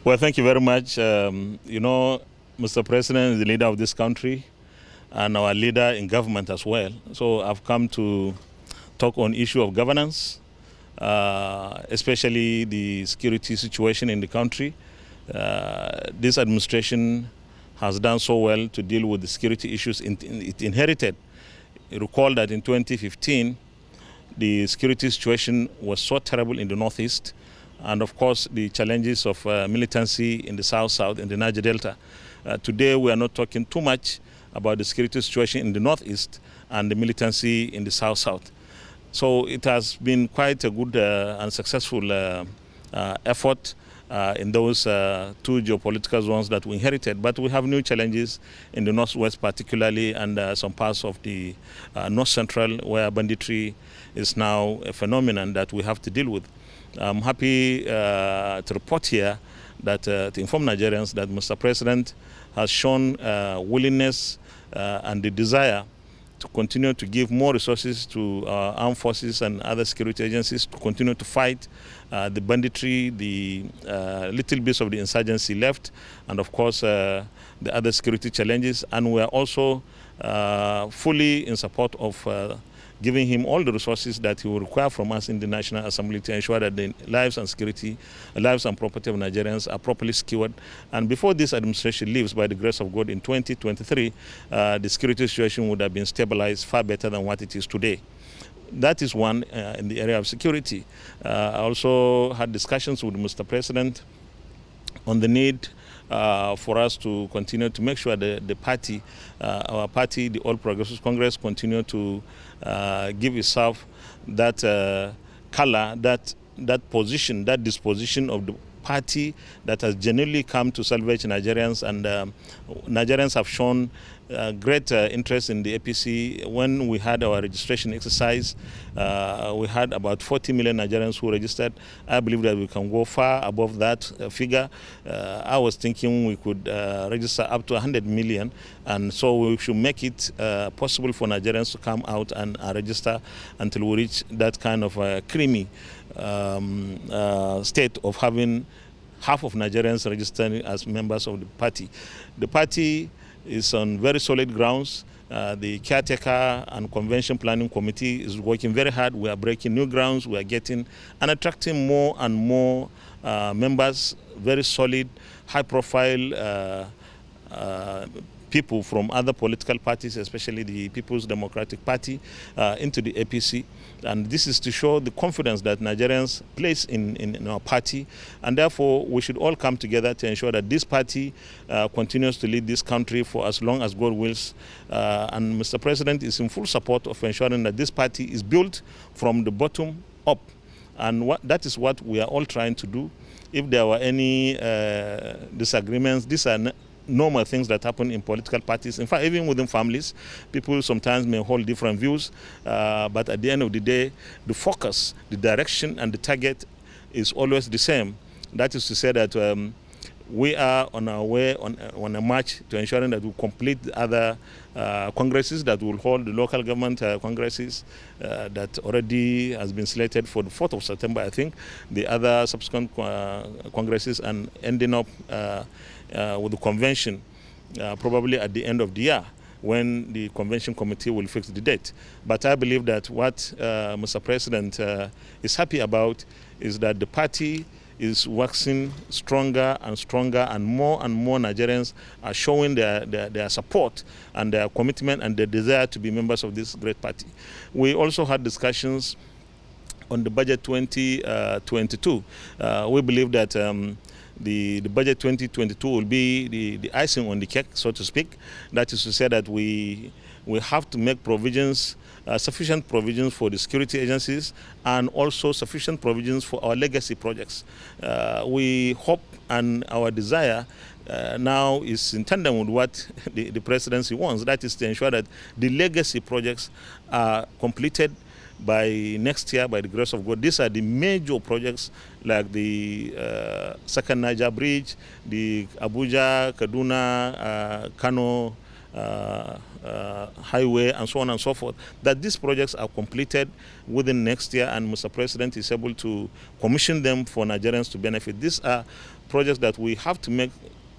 Well, thank you very much. Mr. President is the leader of this country and our leader in government as well. So I've come to talk on issue of governance, especially the security situation in the country. This administration has done so well to deal with the security issues it inherited. You recall that in 2015, the security situation was so terrible in the Northeast, and of course the challenges of militancy in the South, in the Niger Delta. Today we are not talking too much about the security situation in the Northeast and the militancy in the South. So it has been quite a good and successful effort in those two geopolitical zones that we inherited. But we have new challenges in the Northwest particularly, and some parts of the North Central, where banditry is now a phenomenon that we have to deal with. I'm happy to report here that to inform Nigerians that Mr. President has shown willingness and the desire to continue to give more resources to armed forces and other security agencies to continue to fight the banditry, the little bits of the insurgency left, and of course the other security challenges. And we are also fully in support of giving him all the resources that he will require from us in the National Assembly to ensure that the lives and property of Nigerians are properly secured. And before this administration leaves, by the grace of God, in 2023, the security situation would have been stabilized far better than what it is today. That is one in the area of security. I also had discussions with Mr. President on the need for us to continue to make sure the party, our party, the All Progressives Congress, continue to give itself that color, that position, that disposition of the party that has genuinely come to salvage Nigerians, and Nigerians have shown great interest in the APC. When we had our registration exercise, we had about 40 million Nigerians who registered. I believe that we can go far above that figure. I was thinking we could register up to 100 million, and so we should make it possible for Nigerians to come out and register until we reach that kind of creamy state of having half of Nigerians registering as members of the party. The party is on very solid grounds. The caretaker and convention planning committee is working very hard. We are breaking new grounds. We are getting and attracting more and more members, very solid, high-profile people from other political parties, especially the People's Democratic Party, into the APC. And this is to show the confidence that Nigerians place in our party. And therefore, we should all come together to ensure that this party continues to lead this country for as long as God wills. And Mr. President is in full support of ensuring that this party is built from the bottom up. And that is what we are all trying to do. If there were any disagreements, these are normal things that happen in political parties. In fact, even within families, people sometimes may hold different views, but at the end of the day, the focus, the direction, and the target is always the same. That is to say that we are on our way on a march to ensuring that we complete the other congresses that will hold, the local government congresses that already has been slated for the 4th of September, I think, the other subsequent congresses, and ending up with the convention probably at the end of the year, when the convention committee will fix the date. But I believe that what Mr. President is happy about is that the party is waxing stronger and stronger, and more Nigerians are showing their support and their commitment and their desire to be members of this great party. We also had discussions on the budget 2022. We believe that the budget 2022 will be the icing on the cake, so to speak. That is to say that we have to make provisions, sufficient provisions for the security agencies, and also sufficient provisions for our legacy projects. We hope, and our desire now is in tandem with what the presidency wants. That is to ensure that the legacy projects are completed by next year, by the grace of God. These are the major projects, like the second Niger Bridge, the Abuja, Kaduna, Kano highway, and so on and so forth, that these projects are completed within next year, and Mr. President is able to commission them for Nigerians to benefit. These are projects that we have to make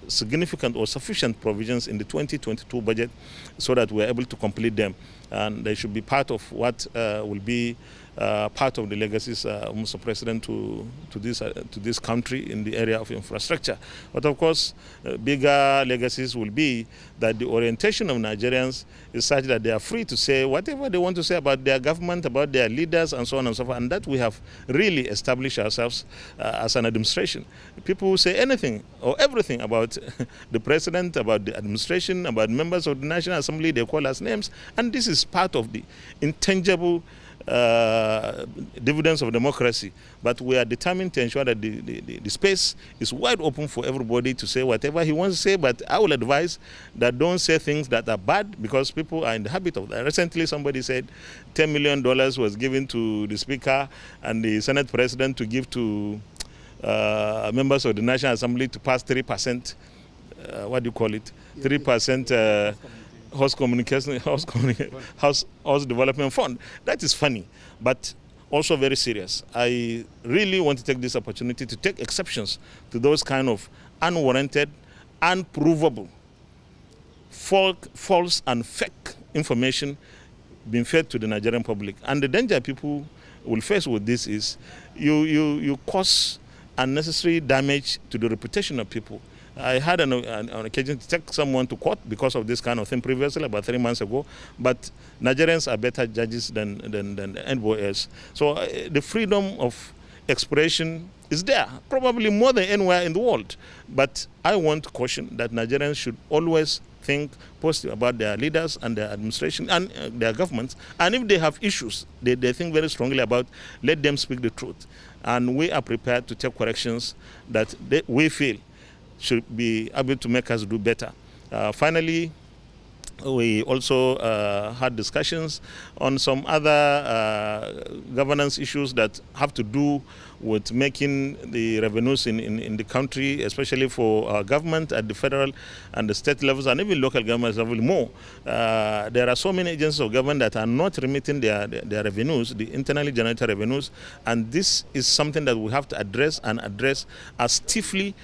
significant or sufficient provisions in the 2022 budget so that we're able to complete them. And they should be part of what will be part of the legacies of Mr. President to this country in the area of infrastructure. But of course, bigger legacies will be that the orientation of Nigerians is such that they are free to say whatever they want to say about their government, about their leaders, and so on and so forth. And that we have really established ourselves as an administration. People who say anything or everything about the president, about the administration, about members of the National Assembly, they call us names. And this is part of the intangible dividends of democracy, but we are determined to ensure that the space is wide open for everybody to say whatever he wants to say. But I will advise that don't say things that are bad, because people are in the habit of that. Recently somebody said $10 million was given to the Speaker and the Senate President to give to members of the National Assembly to pass 3%, what do you call it, 3% House Development Fund. That is funny, but also very serious. I really want to take this opportunity to take exceptions to those kind of unwarranted, unprovable, false and fake information being fed to the Nigerian public. And the danger people will face with this is you cause unnecessary damage to the reputation of people. I had an occasion to take someone to court because of this kind of thing previously, about 3 months ago. But Nigerians are better judges than anybody else. So the freedom of expression is there, probably more than anywhere in the world. But I want to caution that Nigerians should always think positive about their leaders and their administration and their governments. And if they have issues they think very strongly about, let them speak the truth. And we are prepared to take corrections that we feel should be able to make us do better. Finally, we also had discussions on some other governance issues that have to do with making the revenues in the country, especially for our government at the federal and the state levels, and even local governments level more. There are so many agencies of government that are not remitting their revenues, the internally generated revenues, and this is something that we have to address, and address as stiffly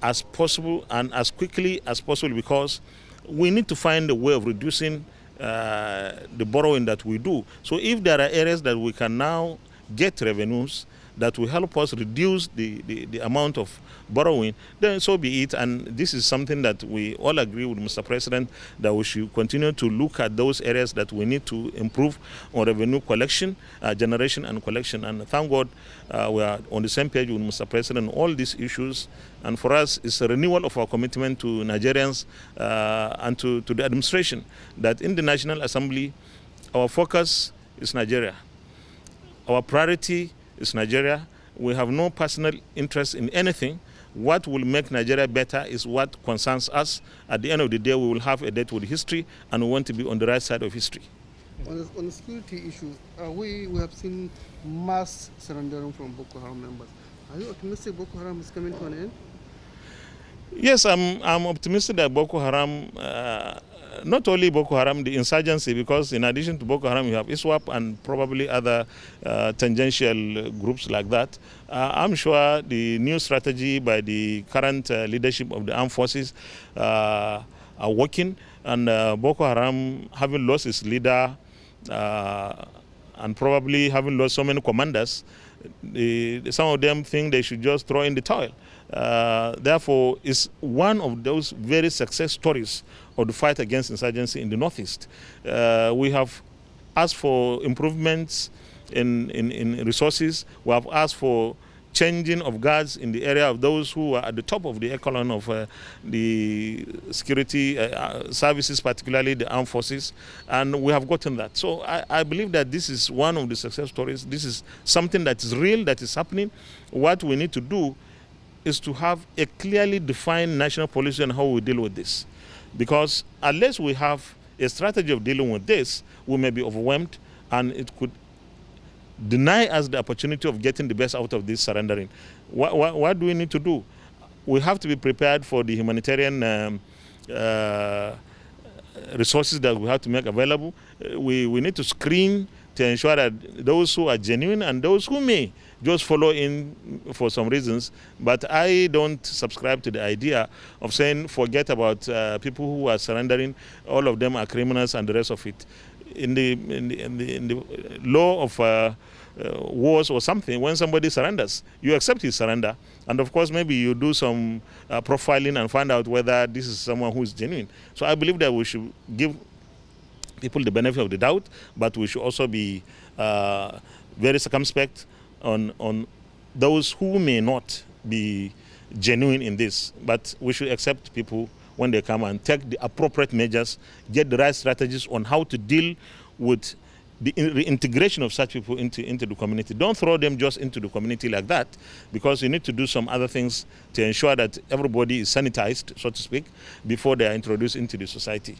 as possible and as quickly as possible, because we need to find a way of reducing the borrowing that we do. So if there are areas that we can now get revenues that will help us reduce the amount of borrowing, then so be it. And this is something that we all agree with Mr. President, that we should continue to look at those areas that we need to improve on revenue collection, generation and collection. And thank God we are on the same page with Mr. President on all these issues. And for us, it's a renewal of our commitment to Nigerians and to the administration, that in the National Assembly, our focus is Nigeria. Our priority is Nigeria. We have no personal interest in anything. What will make Nigeria better is what concerns us. At the end of the day, we will have a date with history, and we want to be on the right side of history. On the security issue, we have seen mass surrendering from Boko Haram members. Are you optimistic Boko Haram is coming to an end? Yes, I'm optimistic that Boko Haram, not only Boko Haram, the insurgency, because in addition to Boko Haram, you have ISWAP and probably other tangential groups like that. I'm sure the new strategy by the current leadership of the armed forces are working, and Boko Haram, having lost its leader and probably having lost so many commanders, some of them think they should just throw in the towel. Therefore, it's one of those very success stories of the fight against insurgency in the Northeast. We have asked for improvements in resources. We have asked for changing of guards in the area of those who are at the top of the echelon of the security services, particularly the armed forces, and we have gotten that. So I believe that this is one of the success stories. This is something that is real, that is happening. What we need to do is to have a clearly defined national policy on how we deal with this. Because unless we have a strategy of dealing with this, we may be overwhelmed, and it could deny us the opportunity of getting the best out of this surrendering. What do we need to do? We have to be prepared for the humanitarian resources that we have to make available. We need to screen to ensure that those who are genuine and those who may just follow in for some reasons. But I don't subscribe to the idea of saying forget about people who are surrendering, all of them are criminals and the rest of it. In the law of wars or something, when somebody surrenders, you accept his surrender, and of course maybe you do some profiling and find out whether this is someone who is genuine. So I believe that we should give people the benefit of the doubt, but we should also be very circumspect on those who may not be genuine in this. But we should accept people when they come and take the appropriate measures, get the right strategies on how to deal with the reintegration of such people into the community. Don't throw them just into the community like that, because you need to do some other things to ensure that everybody is sanitized, so to speak, before they are introduced into the society.